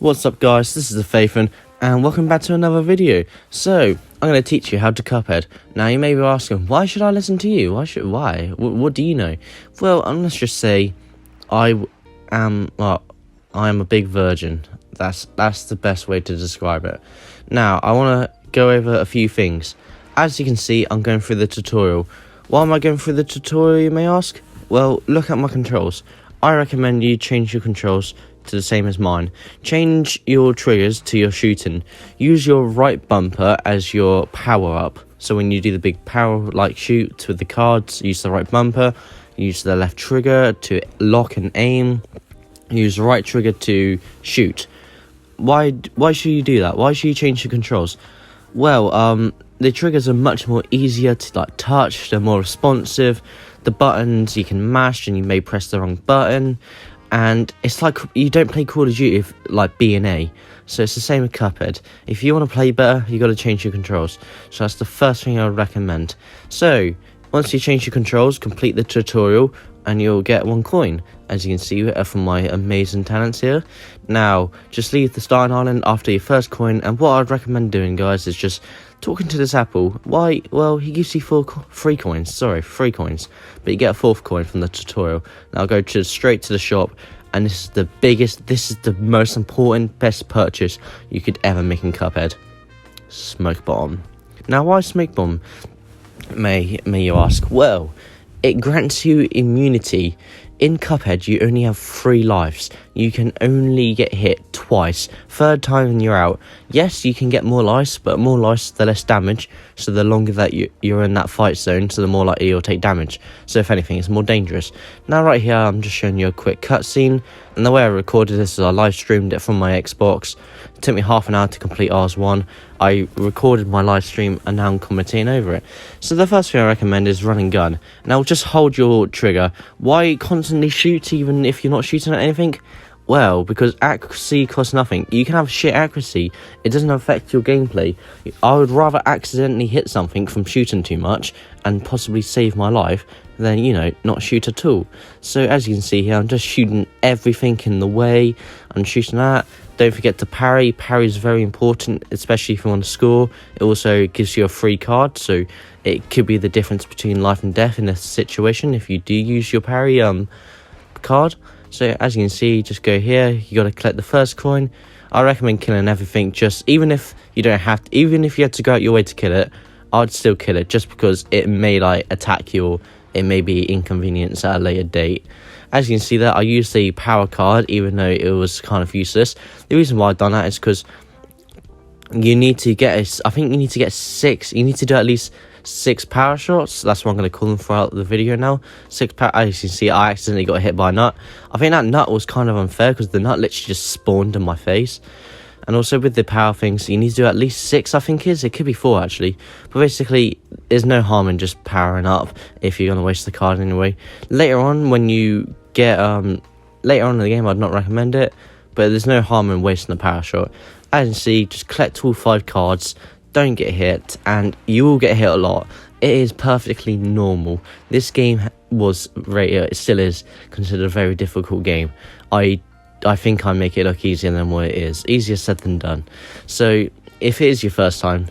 What's up guys, this is THATHAN and welcome back to another video. So, I'm going to teach you how to Cuphead. Now you may be asking, why should I listen to you? Why? What do you know? Well, let's just say, I am a big virgin. That's the best way to describe it. Now, I want to go over a few things. As you can see, I'm going through the tutorial. Why am I going through the tutorial, you may ask? Well, look at my controls. I recommend you change your controls to the same as mine. Change your triggers to your shooting. Use your right bumper as your power up. So when you do the big power like shoot with the cards, use the right bumper. Use the left trigger to lock and aim. Use the right trigger to shoot. Why should you do that? Why should you change your controls? Well, the triggers are much more easier to touch. They're more responsive. The buttons you can mash and you may press the wrong button. And it's like you don't play Call of Duty like B and A. So it's the same with Cuphead. If you want to play better, you got to change your controls. So that's the first thing I would recommend. So once you change your controls, complete the tutorial and you'll get 1 coin. As you can see from my amazing talents here. Now, just leave the starting island after your first coin. And what I'd recommend doing, guys, is just talking to this apple. Why? Well, he gives you 3 coins. Sorry, 3 coins. But you get a 4th coin from the tutorial. Now go straight to the shop. And this is the most important, best purchase you could ever make in Cuphead. Smoke bomb. Now, why smoke bomb? May you ask? Well, it grants you immunity. In Cuphead, you only have 3 lives. You can only get hit twice. 3rd time and you're out. Yes, you can get more lives, but more lives, the less damage. So the longer that you're in that fight zone, so the more likely you'll take damage. So if anything, it's more dangerous. Now right here, I'm just showing you a quick cutscene. And the way I recorded this is I live streamed it from my Xbox. It took me half an hour to complete Rs1. I recorded my live stream and now I'm commentating over it. So the first thing I recommend is run and gun. Now just hold your trigger. Why constantly shoot even if you're not shooting at anything? Well, because accuracy costs nothing. You can have shit accuracy. It doesn't affect your gameplay. I would rather accidentally hit something from shooting too much and possibly save my life than, not shoot at all. So as you can see here, I'm just shooting everything in the way. I'm shooting that. Don't forget to parry. Parry is very important, especially if you want to score. It also gives you a free card, so it could be the difference between life and death in a situation if you do use your parry card. So as you can see, just go here. You got to collect the first coin. I recommend killing everything. Even if you had to go out your way to kill it, I'd still kill it just because it may attack you or it may be inconvenience at a later date. As you can see there, I used the power card even though it was kind of useless. The reason why I've done that is because you need to get I think you need to get 6. You need to do at least 6 power shots. That's what I'm going to call them throughout the video now. 6 power. As you can see, I accidentally got hit by a nut. I think that nut was kind of unfair because the nut literally just spawned in my face. And also with the power things, you need to do at least 6, I think it could be 4 actually. But basically, there's no harm in just powering up if you're going to waste the card anyway. Later on, when you get, later on in the game, I'd not recommend it. But there's no harm in wasting the power shot. As you can see, just collect all 5 cards. Don't get hit, and you will get hit a lot. It is perfectly normal. This game it still is considered a very difficult game. I think I make it look easier than what it is. Easier said than done. So if it is your first time,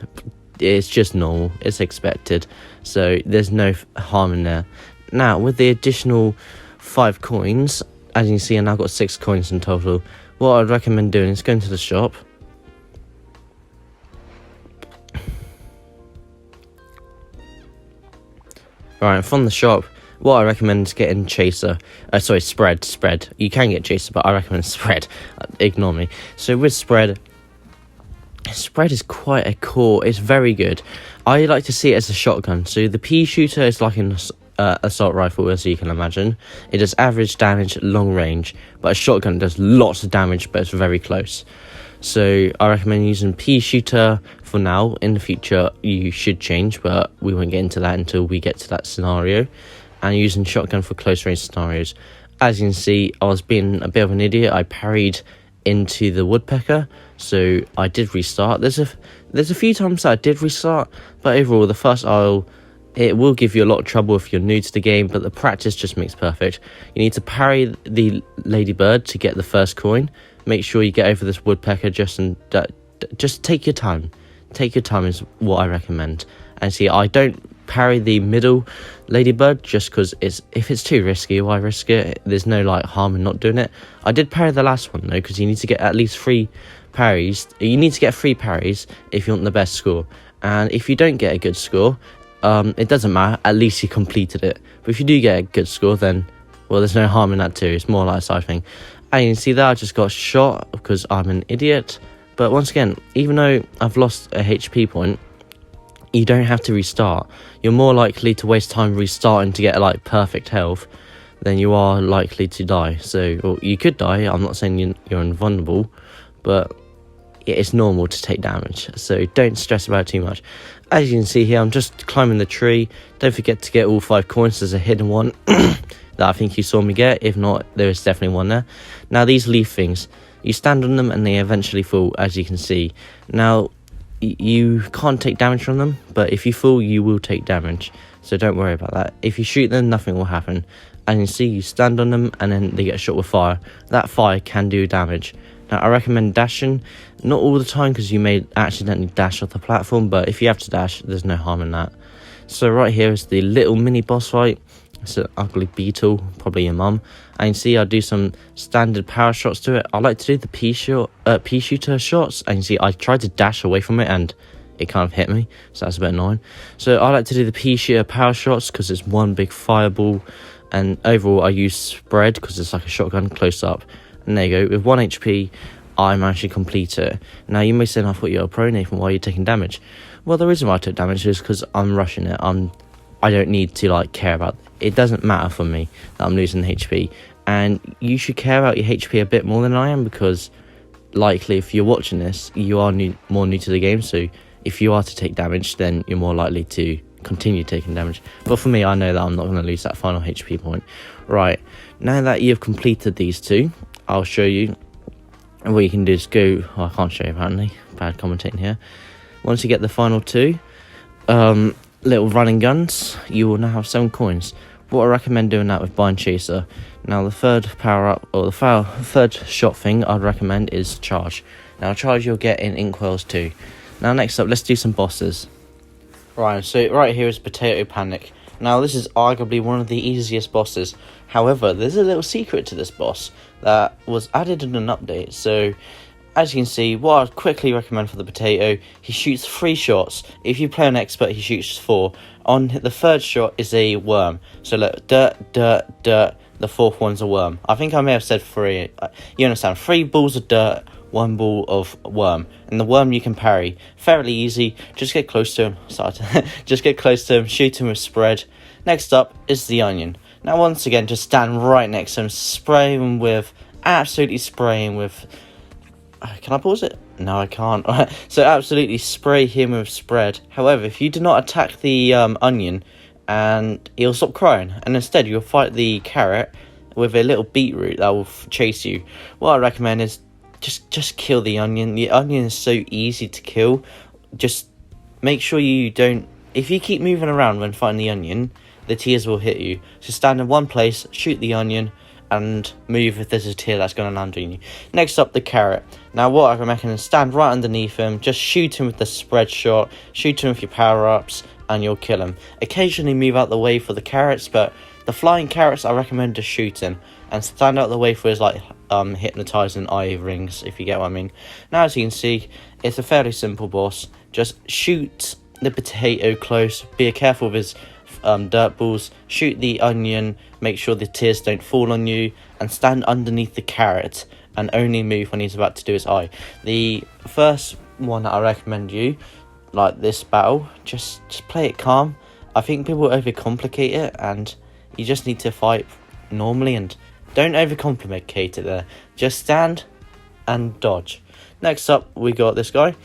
it's just normal. It's expected. So there's no harm in there. Now with the additional 5 coins, as you can see, and I've got 6 coins in total. What I'd recommend doing is going to the shop. Alright, from the shop, what I recommend is getting Chaser. Spread. You can get Chaser, but I recommend Spread. Ignore me. So with Spread is quite a core. It's very good. I like to see it as a shotgun. So the pea shooter is like an assault rifle, as you can imagine. It does average damage, long range. But a shotgun does lots of damage, but it's very close. So I recommend using pea shooter for now. In the future you should change, but we won't get into that until we get to that scenario. And using shotgun for close range scenarios. As you can see, I was being a bit of an idiot. I parried into the woodpecker, so I did restart. There's a few times that I did restart, but overall the first isle, it will give you a lot of trouble if you're new to the game, but the practice just makes perfect. You need to parry the ladybird to get the first coin. make sure you get over this woodpecker. Just take your time. Take your time is what I recommend. And see, I don't parry the middle ladybird just because if it's too risky, why risk it? There's no like harm in not doing it. I did parry the last one though, because you need to get at least 3 parries. You need to get 3 parries if you want the best score. And if you don't get a good score, it doesn't matter. At least you completed it. But if you do get a good score, then well, there's no harm in that too. It's more like a side thing. And you can see that I just got shot because I'm an idiot. But once again, even though I've lost a HP point, you don't have to restart. You're more likely to waste time restarting to get like perfect health than you are likely to die. So, well, you could die. I'm not saying you're invulnerable, but it's normal to take damage. So don't stress about it too much. As you can see here, I'm just climbing the tree. Don't forget to get all 5 coins. There's a hidden one that I think you saw me get. If not, there is definitely one there. Now these leaf things, you stand on them and they eventually fall, as you can see. Now you can't take damage from them, but if you fall you will take damage, so don't worry about that. If you shoot them, nothing will happen. As you can see, you stand on them and then they get shot with fire. That fire can do damage. Now I recommend dashing, not all the time because you may accidentally dash off the platform, but if you have to dash, there's no harm in that. So right here is the little mini boss fight. It's an ugly beetle, probably your mum. And you can see I do some standard power shots to it. I like to do the pea shooter shots. And you see I tried to dash away from it and it kind of hit me, so that's a bit annoying. So I like to do the pea shooter power shots because it's one big fireball. And overall I use spread because it's like a shotgun close up. And there you go, with 1 HP I managed to complete it. Now you may say, I thought you were a pro, Nathan, why are you taking damage? Well, the reason why I took damage is because I'm rushing it. I don't need to like care about it. It doesn't matter for me that I'm losing HP, and you should care about your HP a bit more than I am, because likely if you're watching this you are more new to the game, so if you are to take damage then you're more likely to continue taking damage. But for me, I know that I'm not going to lose that final HP point. Right, now that you've completed these 2, I'll show you. And what you can do is go, oh, I can't show you apparently, bad commentating here. Once you get the final 2 little running guns, you will now have 7 coins. What I recommend doing that with Bind Chaser. Now the third power up, or the third shot thing I'd recommend is Charge. Now Charge you'll get in Inkwells too. Now next up, let's do some bosses. Right, so right here is Potato Panic. Now this is arguably one of the easiest bosses. However, there's a little secret to this boss that was added in an update. So as you can see, what I'd quickly recommend for the potato, he shoots 3 shots. If you play on expert, he shoots 4. On the 3rd shot is a worm. So look, dirt, dirt, dirt. The 4th one's a worm. I think I may have said 3. You understand? 3 balls of dirt, 1 ball of worm. And the worm you can parry. Fairly easy. Just get close to him. Just get close to him. Shoot him with spread. Next up is the onion. Now once again, just stand right next to him. Spray him with... Absolutely spray him with... Can I pause it? No, I can't. So absolutely spray him with spread. However, if you do not attack the onion, and he'll stop crying, and instead you'll fight the carrot with a little beetroot that will chase you. What I recommend is just kill the onion. The onion is so easy to kill. Just make sure you don't... If you keep moving around when fighting the onion, the tears will hit you. So stand in one place, shoot the onion, and move if there's a tear that's going to land on you. Next up, the carrot. Now what I recommend is stand right underneath him, just shoot him with the spread shot, shoot him with your power-ups, and you'll kill him. Occasionally move out the way for the carrots, but the flying carrots I recommend just shooting, and stand out the way for his like hypnotizing eye rings, if you get what I mean. Now as you can see, it's a fairly simple boss. Just shoot the potato close, be careful with his dirt balls, shoot the onion, make sure the tears don't fall on you, and stand underneath the carrot and only move when he's about to do his eye. The first one that I recommend you, like this battle, just play it calm. I think people overcomplicate it, and you just need to fight normally, and don't overcomplicate it there. Just stand and dodge. Next up, we got this guy.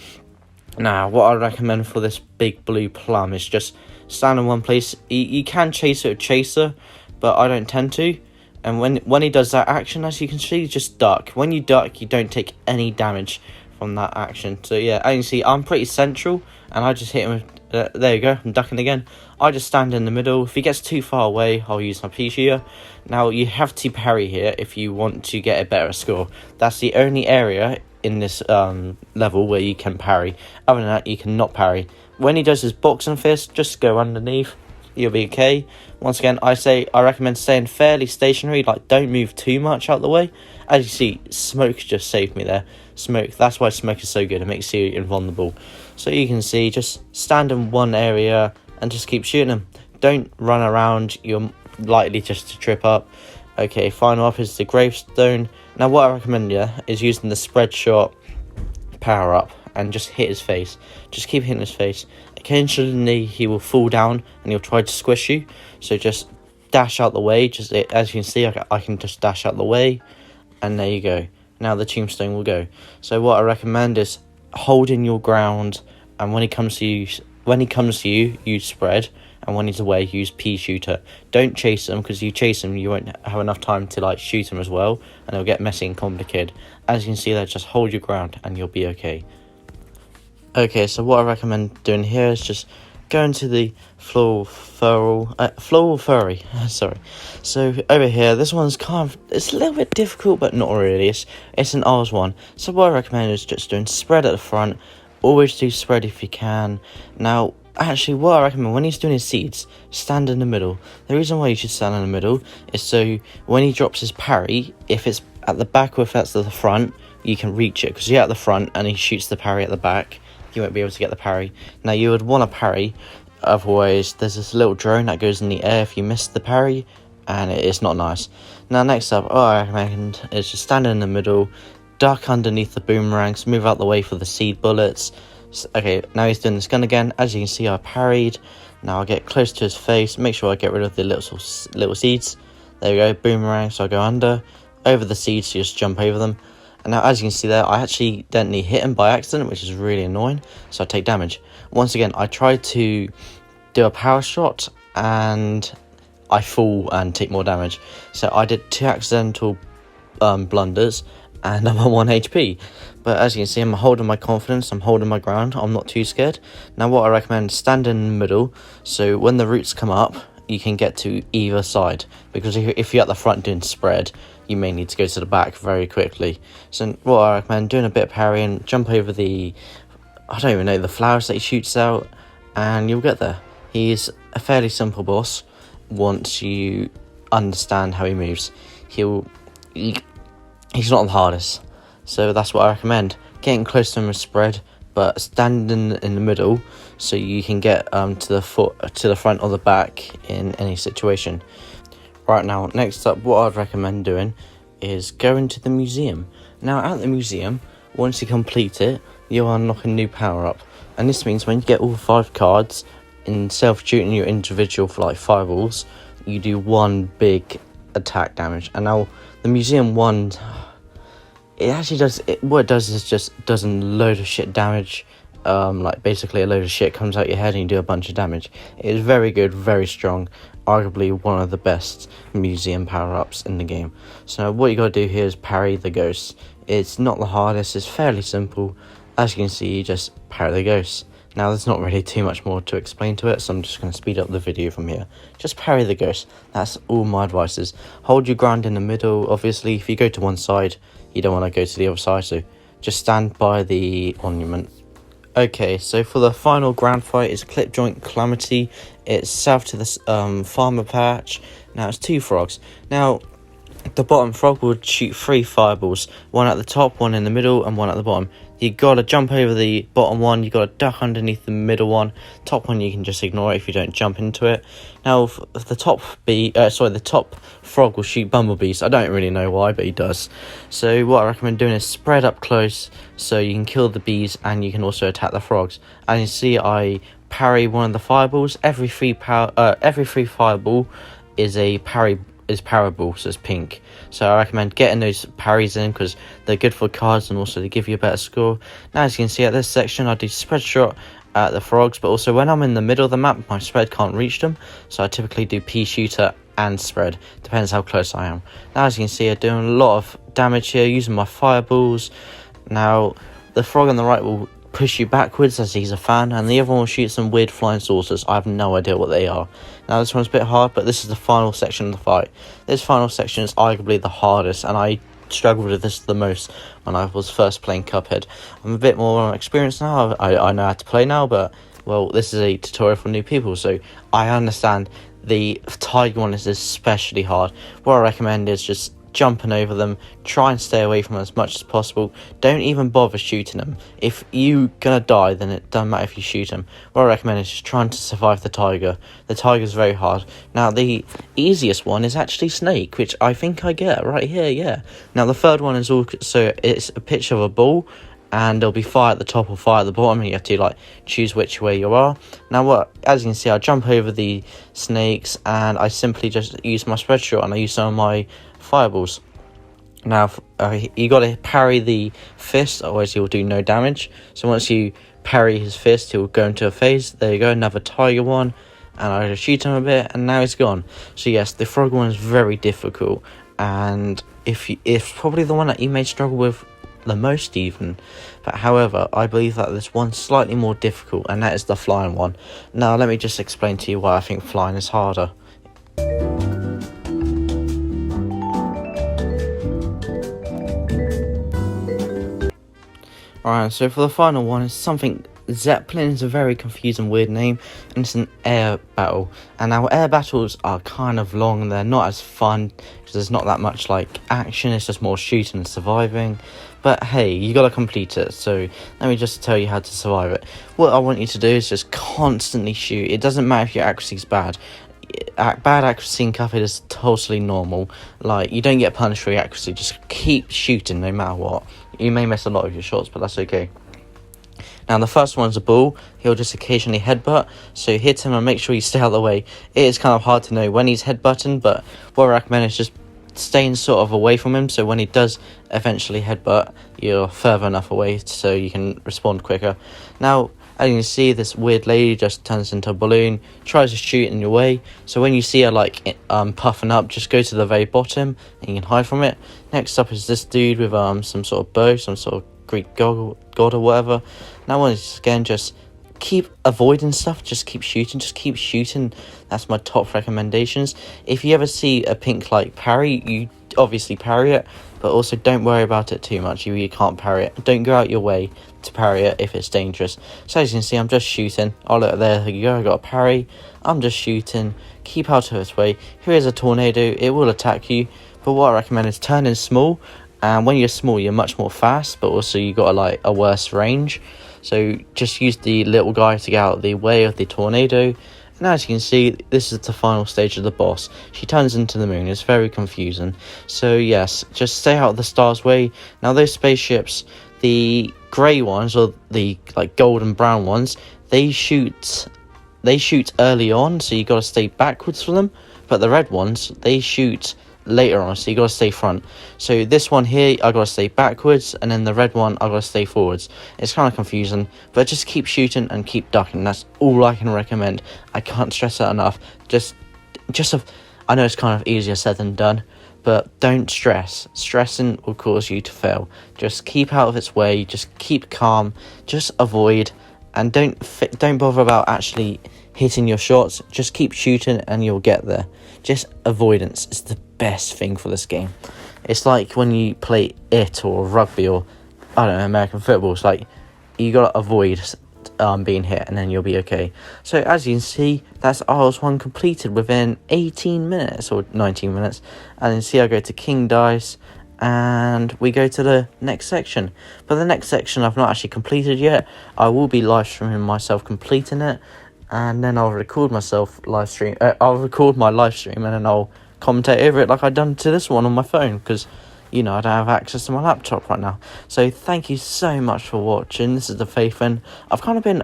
Now, what I recommend for this big blue plum is just stand in one place. You can chase it with Chaser, but I don't tend to. And when he does that action, as you can see, just duck. When you duck, you don't take any damage from that action. So yeah, as you can see, I'm pretty central, and I just hit him with, there you go, I'm ducking again. I just stand in the middle. If he gets too far away, I'll use my pea shooter. Now, you have to parry here if you want to get a better score. That's the only area in this level where you can parry. Other than that, you cannot parry. When he does his boxing fist, just go underneath. You'll be okay. Once again, I recommend staying fairly stationary, like don't move too much out the way. As you see, smoke just saved me there. Smoke, that's why smoke is so good, it makes you invulnerable. So you can see, just stand in one area and just keep shooting them. Don't run around, you're likely just to trip up. Okay, final up is the gravestone. Now what I recommend here is using the spread shot power up and just hit his face. Just keep hitting his face. Occasionally he will fall down and he'll try to squish you, so just dash out the way. Just as you can see, I can just dash out the way, and there you go. Now the tombstone will go. So what I recommend is holding your ground, and when he comes to you, use spread, and when he's away, use pea shooter. Don't chase him, because you chase him, you won't have enough time to like shoot him as well, and it'll get messy and complicated. As you can see there, just hold your ground and you'll be okay. Okay, so what I recommend doing here is just going to the floral furry. Sorry. So over here, this one's it's a little bit difficult, but not really. It's an R's one. So what I recommend is just doing spread at the front. Always do spread if you can. Now, actually, what I recommend when he's doing his seeds, stand in the middle. The reason why you should stand in the middle is so when he drops his parry, if it's at the back or if that's at the front, you can reach it, because you're at the front and he shoots the parry at the back. You won't be able to get the parry. Now you would want to parry, otherwise there's this little drone that goes in the air if you miss the parry, and it's not nice. Now next up, all I recommend is just stand in the middle, duck underneath the boomerangs, move out the way for the seed bullets. Okay, now he's doing this gun again. As you can see, I parried. Now I'll get close to his face, make sure I get rid of the little seeds. There we go, boomerang, so I go over the seeds, so just jump over them. And now, as you can see there, I accidentally hit him by accident, which is really annoying, so I take damage. Once again, I tried to do a power shot, and I fall and take more damage. So I did 2 accidental blunders, and I'm on 1 HP. But as you can see, I'm holding my confidence, I'm holding my ground, I'm not too scared. Now what I recommend is stand in the middle, so when the roots come up, you can get to either side. Because if you're at the front doing spread, you may need to go to the back very quickly. So what I recommend, doing a bit of parrying, jump over the, I don't even know, the flowers that he shoots out, and you'll get there. He's a fairly simple boss once you understand how he moves. He's not the hardest, so that's what I recommend. Getting close to him with spread, but standing in the middle so you can get to the front or the back in any situation. Right, now next up, what I'd recommend doing is going to the museum. Now at the museum, once you complete it, you'll unlock a new power up, and this means when you get all 5 cards, instead of shooting your individual for like fireballs, you do 1 big attack damage. And now the museum one, it actually does, what it does is just does a load of shit damage. Like basically a load of shit comes out your head and you do a bunch of damage. It is very good, very strong, arguably one of the best museum power-ups in the game. So what you gotta do here is parry the ghosts. It's not the hardest, it's fairly simple. As you can see, you just parry the ghosts. Now there's not really too much more to explain to it, so I'm just going to speed up the video from here. Just parry the ghost. That's all my advice is. Hold your ground in the middle. Obviously, if you go to one side, you don't want to go to the other side, so just stand by the monument. Okay, so for the final ground fight is Clip Joint Calamity. It's south to the farmer patch. Now it's 2 frogs. Now the bottom frog will shoot 3 fireballs. 1 at the top, 1 in the middle, and 1 at the bottom. You gotta jump over the bottom one, you gotta duck underneath the middle one. Top one you can just ignore it if you don't jump into it. Now the top frog will shoot bumblebees. I don't really know why, but he does. So what I recommend doing is spread up close so you can kill the bees and you can also attack the frogs. As you see, I parry one of the fireballs. Every free fireball is a parable, so it's pink. So I recommend getting those parries in because they're good for cards and also they give you a better score. Now as you can see at this section, I do spread shot at the frogs, but also when I'm in the middle of the map, my spread can't reach them, so I typically do pea shooter and spread, depends how close I am. Now as you can see, I'm doing a lot of damage here using my fireballs. Now the frog on the right will push you backwards as he's a fan, and the other one will shoot some weird flying saucers. I have no idea what they are. Now this one's a bit hard, but this is the final section of the fight. This final section is arguably the hardest, and I struggled with this the most when I was first playing Cuphead. I'm a bit more experienced now. I know how to play now, but well, this is a tutorial for new people, so I understand the tiger one is especially hard. What I recommend is just jumping over them, try and stay away from them as much as possible. Don't even bother shooting them. If you're gonna die, then it doesn't matter if you shoot them. What I recommend is just trying to survive the tiger. The tiger's very hard. Now the easiest one is actually snake, which I think I get right here, yeah. Now the third one is also, it's a picture of a ball, and there'll be fire at the top or fire at the bottom, and you have to like choose which way you are. Now as you can see, I jump over the snakes, and I simply just use my spread shot, and I use some of my fireballs. Now you got to parry the fist, otherwise he'll do no damage. So once you parry his fist, he'll go into a phase. There you go, another tiger one, and I just shoot him a bit, and now he's gone. So yes, the frog one is very difficult, and if probably the one that you may struggle with the most even. But however, I believe that this one's slightly more difficult, and that is the flying one. Now let me just explain to you why I think flying is harder. Alright, so for the final one, it's something. Zeppelin is a very confusing, weird name, and it's an air battle. And our air battles are kind of long, they're not as fun, because there's not that much like action, it's just more shooting and surviving. But hey, you gotta complete it, so let me just tell you how to survive it. What I want you to do is just constantly shoot. It doesn't matter if your accuracy's bad. Bad accuracy in Cuphead is totally normal. Like, you don't get punished for your accuracy, just keep shooting no matter what. You may miss a lot of your shots, but that's okay. Now the first one's a ball. He'll just occasionally headbutt, so hit him and make sure you stay out of the way. It is kind of hard to know when he's headbutting, but what I recommend is just staying sort of away from him, so when he does eventually headbutt, you're further enough away so you can respond quicker. Now as you can see, this weird lady just turns into a balloon, tries to shoot in your way. So when you see her like puffing up, just go to the very bottom and you can hide from it. Next up is this dude with some sort of bow, some sort of Greek god or whatever. Now once again, just keep avoiding stuff, just keep shooting. That's my top recommendations. If you ever see a pink like parry, you obviously parry it, but also don't worry about it too much. You can't parry it. Don't go out your way to parry it if it's dangerous. So as you can see, I'm just shooting. Oh look, there you go, I got a parry. I'm just shooting. Keep out of its way. Here is a tornado. It will attack you, but what I recommend is turning small. And when you're small, you're much more fast, but also you got a worse range. So just use the little guy to get out of the way of the tornado. And as you can see, this is the final stage of the boss. She turns into the moon. It's very confusing. So yes, just stay out of the star's way. Now those spaceships, the grey ones, or the like golden brown ones, they shoot early on, so you got to stay backwards from them. But the red ones, they shoot later on, so you got to stay front. So this one here, I got to stay backwards, and then the red one, I got to stay forwards. It's kind of confusing, but just keep shooting and keep ducking. That's all I can recommend. I can't stress that enough. I know it's kind of easier said than done, but don't stress. Stressing will cause you to fail. Just keep out of its way. Just keep calm. Just avoid, and don't bother about actually hitting your shots. Just keep shooting, and you'll get there. Just avoidance is the best thing for this game. It's like when you play it or rugby or I don't know, American football. It's like you gotta avoid being hit, and then you'll be okay. So as you can see, that's RS1 completed within 18 minutes or 19 minutes. And you see, I go to King Dice, and we go to the next section. But the next section I've not actually completed yet. I will be live streaming myself completing it, and then I'll record myself live stream. I'll record my live stream, and then I'll commentate over it like I've done to this one on my phone, because you know I don't have access to my laptop right now. So thank you so much for watching. This is the THATHAN. I've kind of been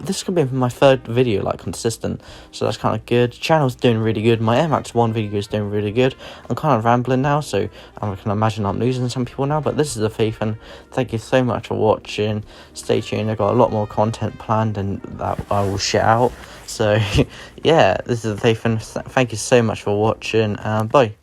this could be my third video like consistent, so that's kind of good. Channel's doing really good. My MX1 video is doing really good. I'm kind of rambling now, so I can imagine I'm losing some people now, but this is the THATHAN. Thank you so much for watching. Stay tuned. I've got a lot more content planned, and that I will share out. So yeah, this is the THATHAN. Thank you so much for watching, and bye.